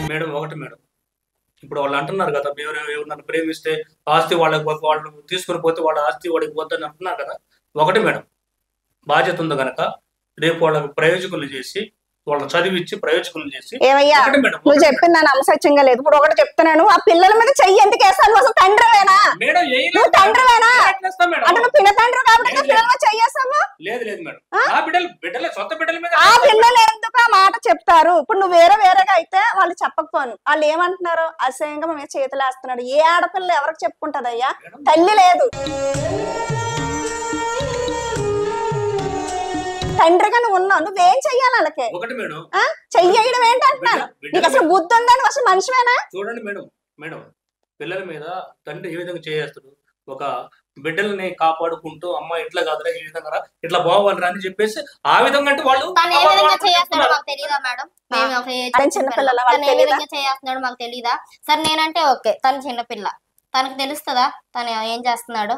Madam ఒకటి madam, ఇప్పుడు వాళ్ళు అంటున్నారు కదా, ఎవరినైనా ప్రేమిస్తే ఆస్తి వాళ్ళు తీసుకుని పోతే వాళ్ళ ఆస్తి వాడికి పోద్దని అంటున్నారు కదా. ఒకటి మేడం, బాధ్యత ఉంది కనుక రేపు వాళ్ళకి ప్రయోజకులు చేసి, వాళ్ళని చదివిచ్చి ప్రయోజకులు చేసి. ఏమయ్యా నువ్వు చెప్పింది నా నమ్మసత్యంగా లేదు. ఇప్పుడు ఒకటి చెప్తున్నాను, ఆ పిల్లల మీద చెయ్యి ఎందుకు వేస్తాను? అసలు తండ్రివేనా? నువ్వు తండ్రివేనా అంటే నువ్వు పిల్ల తండ్రి కాబట్టి పిల్లల మీద చెయ్యేస్తావు? లేదు లేదు మేడం, ఆ బిడ్డల సొంత బిడ్డల మీద ఆ పిల్లలు ఎందుకు ఆ మాట చెప్తారు? ఇప్పుడు నువ్వు వేరేగా అయితే వాళ్ళు చెప్పకపోను, వాళ్ళు ఏమంటున్నారు? అసహ్యంగా మేము చేతులు వేస్తున్నాడు. ఏ ఆడపిల్ల ఎవరికి చెప్పుకుంటదయ్యా? తల్లి లేదు, తండ్రిగా నువ్వు ఉన్నావు, నువ్వేం చెయ్యాలి వాళ్ళకి? చెయ్యడం ఏంటంటున్నాను? నీకు అసలు బుద్ధి ఉందని అసలు మనిషివేనా? చూడండి మేడం, మేడం పిల్లల మీద తండ్రి ఏ విధంగా చేస్తాడు? ఒక బిడ్డల్ని కాపాడుకుంటూ అమ్మ ఇట్లా కాదురా, ఈ విధంగా ఇట్లా బాగోవాలరా అని చెప్పేసి ఆ విధంగా అంటే వాళ్ళు చేస్తున్నాడు మాకు తెలీదా? సరే నేనంటే ఓకే, తను చిన్నపిల్ల, తనకు తెలుస్తుందా తను ఏం చేస్తున్నాడు?